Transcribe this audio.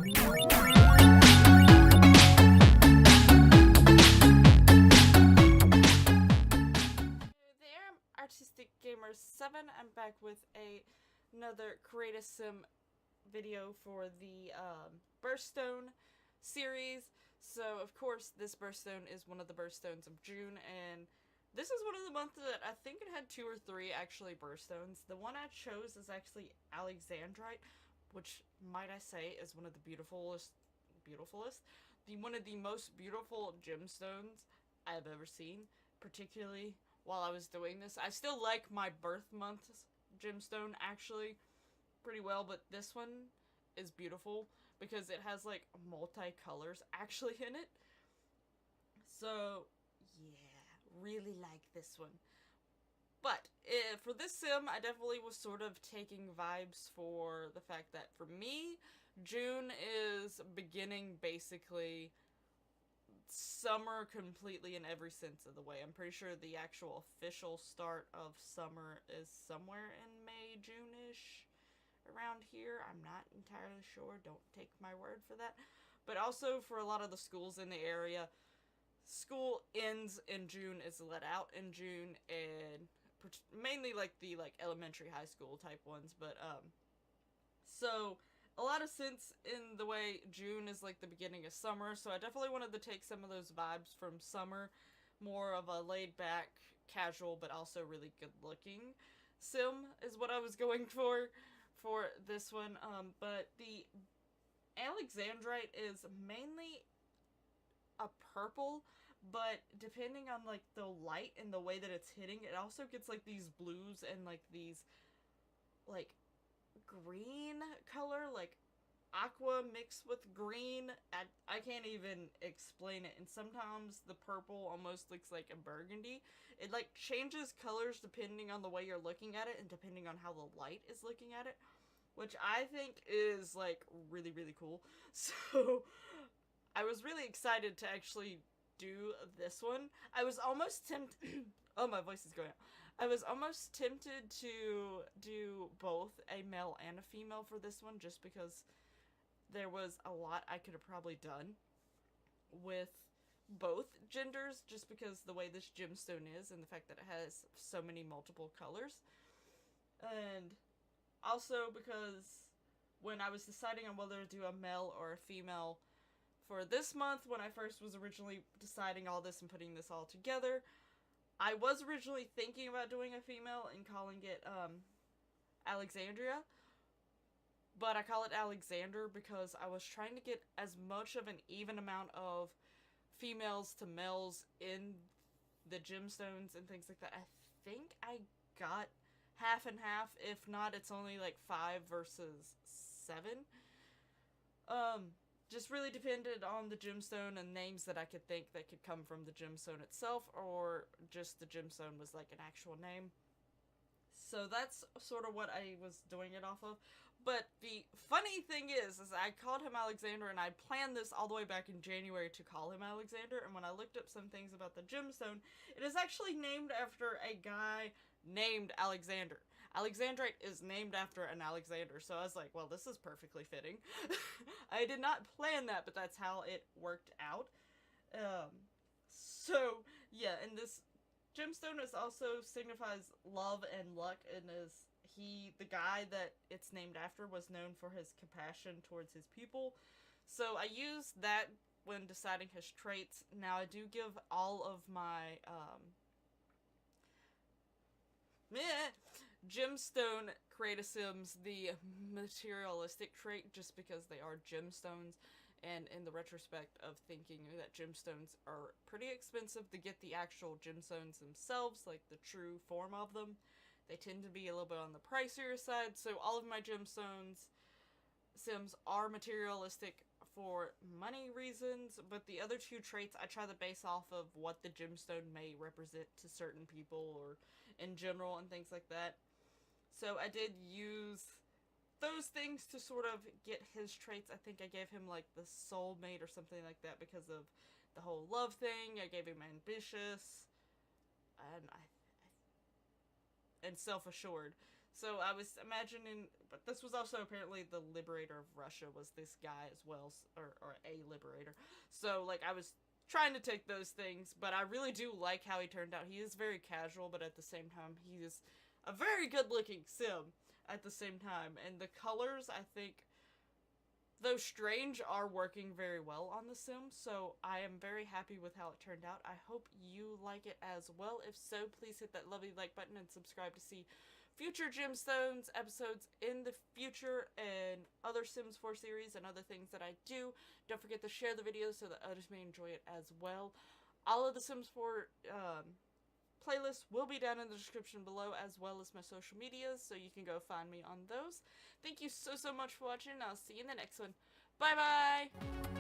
There, Artistic Gamer 7. I'm back with another Create a Sim video for the Birthstone series. So, of course, this Birthstone is one of the Birthstones of June, and this is one of the months that I think it had 2 or 3 actually Birthstones. The one I chose is actually Alexandrite, which, might I say, is one of the one of the most beautiful gemstones I've ever seen, particularly while I was doing this. I still like my birth month's gemstone, actually, pretty well, but this one is beautiful because it has, like, multi-colors actually in it. So, yeah, really like this one. But for this sim, I definitely was sort of taking vibes for the fact that for me, June is beginning basically summer completely in every sense of the way. I'm pretty sure the actual official start of summer is somewhere in May, June-ish, around here. I'm not entirely sure. Don't take my word for that. But also for a lot of the schools in the area, school ends in June, is let out in June, and mainly like the elementary, high school type ones. But so a lot of sense in the way June is like the beginning of summer. So I definitely wanted to take some of those vibes from summer, more of a laid back, casual, but also really good looking sim is what I was going for this one. But the Alexandrite is mainly a purple, but depending on like the light and the way that it's hitting, it also gets like these blues and like these like green color, like aqua mixed with green. I can't even explain it. And sometimes the purple almost looks like a burgundy. It like changes colors depending on the way you're looking at it and depending on how the light is looking at it, which I think is like really, really cool. So I was really excited to actually do this one. I was almost tempted. Oh, my voice is going out. I was almost tempted to do both a male and a female for this one, just because there was a lot I could have probably done with both genders, just because the way this gemstone is and the fact that it has so many multiple colors. And also because when I was deciding on whether to do a male or a female for this month, when I first was originally deciding all this and putting this all together, I was originally thinking about doing a female and calling it Alexandria, but I call it Alexander because I was trying to get as much of an even amount of females to males in the gemstones and things like that. I think I got half and half. If not, it's only like 5 versus 7. Just really depended on the gemstone and names that I could think that could come from the gemstone itself, or just the gemstone was like an actual name. So that's sort of what I was doing it off of. But the funny thing is I called him Alexander, and I planned this all the way back in January to call him Alexander, and when I looked up some things about the gemstone, it is actually named after a guy named Alexander. Alexandrite is named after an Alexander, so I was like, well, this is perfectly fitting. I did not plan that, but that's how it worked out. So, yeah, and this gemstone is also signifies love and luck, and the guy that it's named after was known for his compassion towards his people. So I used that when deciding his traits. Now I do give all of my, gemstone create-a-sims the materialistic trait, just because they are gemstones, and in the retrospect of thinking that gemstones are pretty expensive to get the actual gemstones themselves, like the true form of them, they tend to be a little bit on the pricier side. So all of my gemstones sims are materialistic for money reasons, but the other 2 traits I try to base off of what the gemstone may represent to certain people or in general and things like that. So I did use those things to sort of get his traits. I think I gave him like the soulmate or something like that because of the whole love thing. I gave him ambitious and self-assured. So I was imagining, but this was also apparently the liberator of Russia was this guy as well, or a liberator. So like I was trying to take those things, but I really do like how he turned out. He is very casual, but at the same time, he is a very good-looking sim at the same time. And the colors, I think, though strange, are working very well on the sim, so I am very happy with how it turned out. I hope you like it as well. If so, please hit that lovely like button and subscribe to see future Gemstones episodes in the future and other Sims 4 series and other things that I do. Don't forget to share the video so that others may enjoy it as well. All of the Sims 4 playlists will be down in the description below, as well as my social medias, so you can go find me on those. Thank you so much for watching, and I'll see you in the next one. Bye bye!